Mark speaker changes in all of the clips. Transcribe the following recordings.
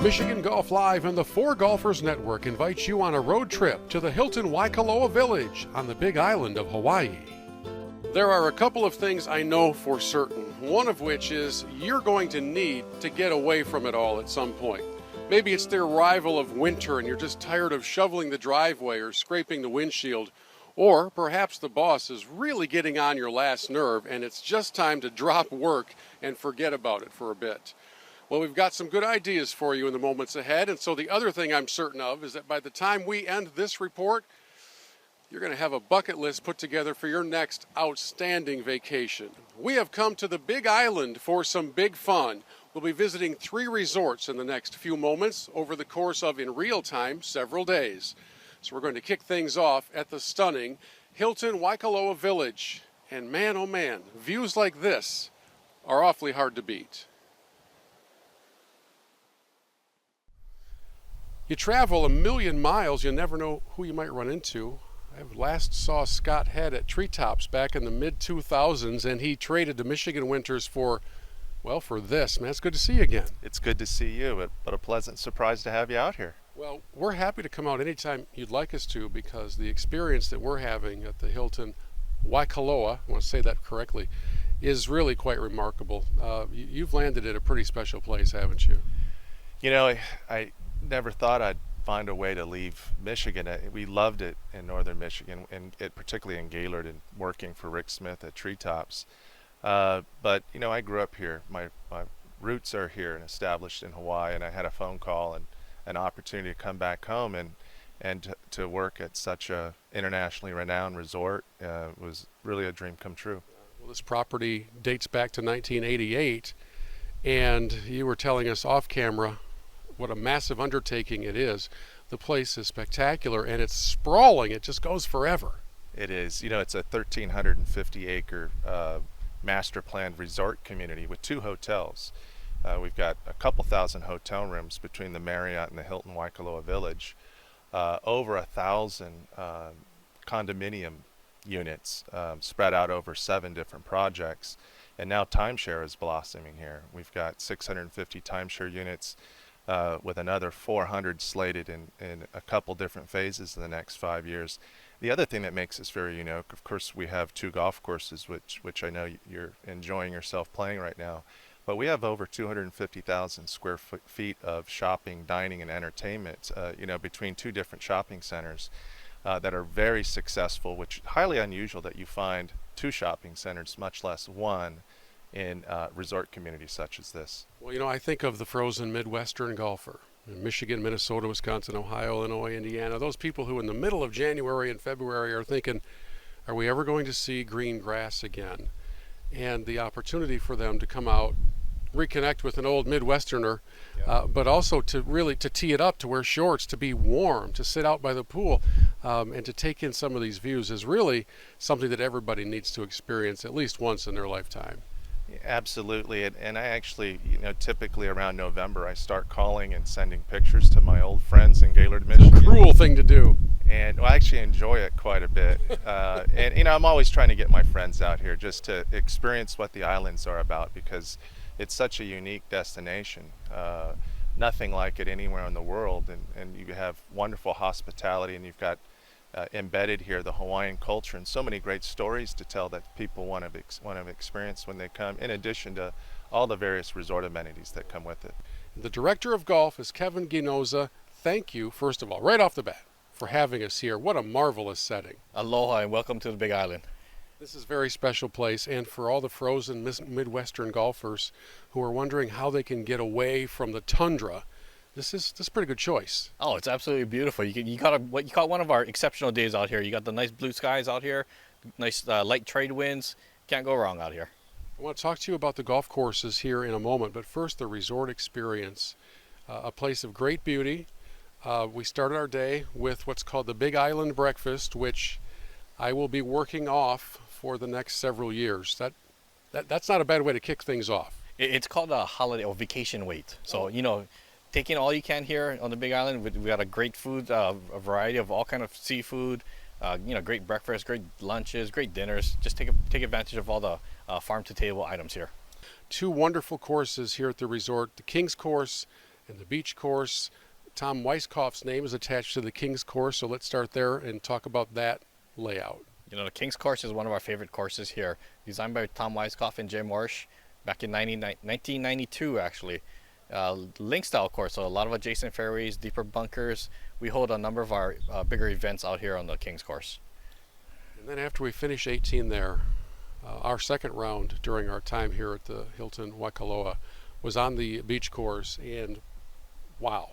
Speaker 1: Michigan Golf Live and the Fore Golfers Network invites you on a road trip to the Hilton Waikoloa Village on the Big Island of Hawaii. There are a couple of things I know for certain, one of which is you're going to need to get away from it all at some point. Maybe it's the arrival of winter and you're just tired of shoveling the driveway or scraping the windshield, or perhaps the boss is really getting on your last nerve and it's just time to drop work and forget about it for a bit. Well, we've got some good ideas for you in the moments ahead, and so the other thing I'm certain of is that by the time we end this report, you're going to have a bucket list put together for your next outstanding vacation. We have come to the Big Island for some big fun. We'll be visiting 3 resorts in the next few moments over the course of, in real time, several days. So we're going to kick things off at the stunning Hilton Waikoloa Village. And man, oh man, views like this are awfully hard to beat. You travel 1,000,000 miles, you never know who you might run into. I last saw Scott Head at Treetops back in the mid-2000s, and he traded the Michigan winters for this. Man, it's good to see you again.
Speaker 2: It's good to see you, but a pleasant surprise to have you out here.
Speaker 1: Well, we're happy to come out anytime you'd like us to, because the experience that we're having at the Hilton Waikoloa, I want to say that correctly, is really quite remarkable. You've landed at a pretty special place, haven't you?
Speaker 2: You know, I never thought I'd find a way to leave Michigan. We loved it in northern Michigan, and particularly in Gaylord, and working for Rick Smith at Treetops. But you know, I grew up here. My roots are here and established in Hawaii, and I had a phone call and an opportunity to come back home and to work at such a internationally renowned resort was really a dream come true.
Speaker 1: Well, this property dates back to 1988, and you were telling us off camera what a massive undertaking it is. The place is spectacular and it's sprawling. It just goes forever.
Speaker 2: It is. You know, it's a 1,350 acre master planned resort community with 2 hotels. We've got a couple thousand hotel rooms between the Marriott and the Hilton Waikoloa Village, over 1,000 condominium units spread out over 7 different projects, and now timeshare is blossoming here. We've got 650 timeshare units with another 400 slated in a couple different phases in the next 5 years. The other thing that makes us very unique, of course, we have 2 golf courses, which I know you're enjoying yourself playing right now, but we have over 250,000 square feet of shopping, dining, and entertainment, you know, between 2 different shopping centers that are very successful, which is highly unusual that you find 2 shopping centers, much less 1, in resort communities such as this.
Speaker 1: Well, you know, I think of the frozen Midwestern golfer in Michigan, Minnesota, Wisconsin, Ohio, Illinois, Indiana, those people who in the middle of January and February are thinking, are we ever going to see green grass again? And the opportunity for them to come out, reconnect with an old Midwesterner, but also to really to tee it up, to wear shorts, to be warm, to sit out by the pool, and to take in some of these views is really something that everybody needs to experience at least once in their lifetime.
Speaker 2: Absolutely, and I actually, you know, typically around November I start calling and sending pictures to my old friends in Gaylord, Michigan.
Speaker 1: Cruel thing to do.
Speaker 2: And well, I actually enjoy it quite a bit. And you know, I'm always trying to get my friends out here just to experience what the islands are about, because it's such a unique destination. Nothing like it anywhere in the world, and you have wonderful hospitality, and you've got embedded here the Hawaiian culture and so many great stories to tell that people want to experience when they come, in addition to all the various resort amenities that come with it.
Speaker 1: The director of golf is Kevin Ginoza. Thank you, first of all, right off the bat, for having us here. What a marvelous setting.
Speaker 3: Aloha and welcome to the Big Island.
Speaker 1: This is a very special place, and for all the frozen Midwestern golfers who are wondering how they can get away from the tundra, this is a pretty good choice.
Speaker 3: Oh, it's absolutely beautiful. You caught one of our exceptional days out here. You got the nice blue skies out here, nice light trade winds. Can't go wrong out here.
Speaker 1: I want to talk to you about the golf courses here in a moment, but first the resort experience. A place of great beauty. We started our day with what's called the Big Island Breakfast, which I will be working off for the next several years. That's not a bad way to kick things off.
Speaker 3: It's called a holiday or vacation weight. So, you know, taking all you can here on the Big Island. We got a great food, a variety of all kind of seafood, you know, great breakfast, great lunches, great dinners. Just take advantage of all the farm to table items here.
Speaker 1: 2 wonderful courses here at the resort, the King's Course And the beach course, Tom Weiskopf's name is attached to the King's course, so let's start there and talk about that layout.
Speaker 3: You know, the King's course is one of our favorite courses here, designed by Tom Weiskopf and Jim Marsh back in 1992, actually. Link style course, so a lot of adjacent fairways, deeper bunkers. We hold a number of our bigger events out here on the King's course.
Speaker 1: And then after we finish 18 there, our second round during our time here at the Hilton Waikoloa was on the beach course, and wow,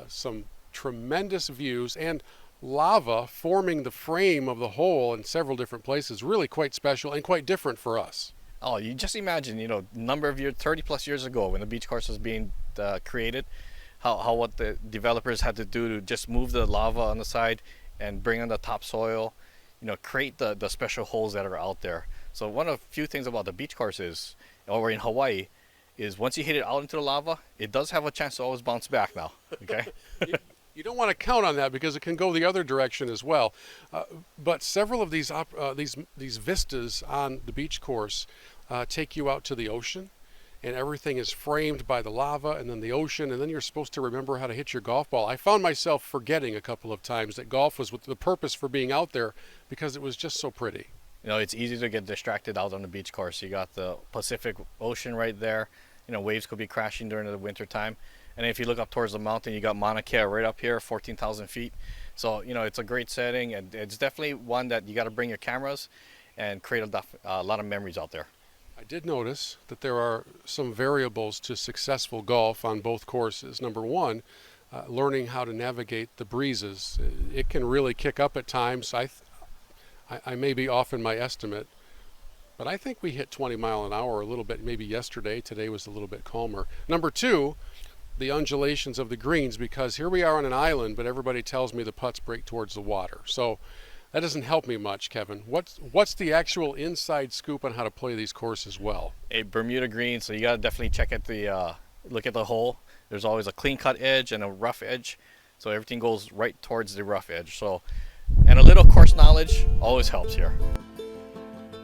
Speaker 1: some tremendous views and lava forming the frame of the hole in several different places. Really quite special and quite different for us.
Speaker 3: Oh, you just imagine, you know, number of years, 30 plus years ago when the beach course was being created, how what the developers had to do to just move the lava on the side and bring on the topsoil, you know, create the special holes that are out there. So one of the few things about the beach course is, over in Hawaii, is once you hit it out into the lava, it does have a chance to always bounce back now, okay?
Speaker 1: You don't want to count on that because it can go the other direction as well. But several of these vistas on the beach course take you out to the ocean, and everything is framed by the lava and then the ocean, and then you're supposed to remember how to hit your golf ball. I found myself forgetting a couple of times that golf was the purpose for being out there because it was just so pretty.
Speaker 3: You know, it's easy to get distracted out on the beach course. You got the Pacific Ocean right there. You know, waves could be crashing during the winter time. And if you look up towards the mountain, you got Mauna Kea right up here, 14,000 feet. So, you know, it's a great setting, and it's definitely one that you got to bring your cameras and create a lot of memories out there.
Speaker 1: I did notice that there are some variables to successful golf on both courses. Number one, learning how to navigate the breezes. It can really kick up at times. I may be off in my estimate, but I think we hit 20 mile an hour a little bit, maybe yesterday. Today was a little bit calmer. Number two, the undulations of the greens, because here we are on an island, but everybody tells me the putts break towards the water. So that doesn't help me much, Kevin. What's the actual inside scoop on how to play these courses well?
Speaker 3: A Bermuda green, so you got to definitely check at look at the hole. There's always a clean cut edge and a rough edge, so everything goes right towards the rough edge. So, and a little course knowledge always helps here.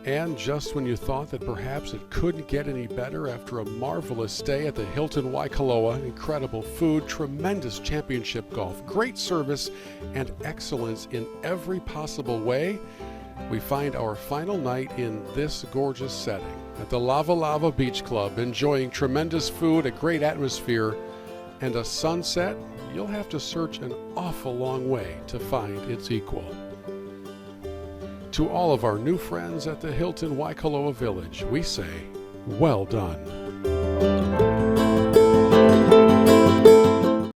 Speaker 1: And just when you thought that perhaps it couldn't get any better after a marvelous stay at the Hilton Waikoloa, incredible food, tremendous championship golf, great service, and excellence in every possible way, we find our final night in this gorgeous setting at the Lava Lava Beach Club, enjoying tremendous food, a great atmosphere, and a sunset you'll have to search an awful long way to find its equal. To all of our new friends at the Hilton Waikoloa Village, we say, well done.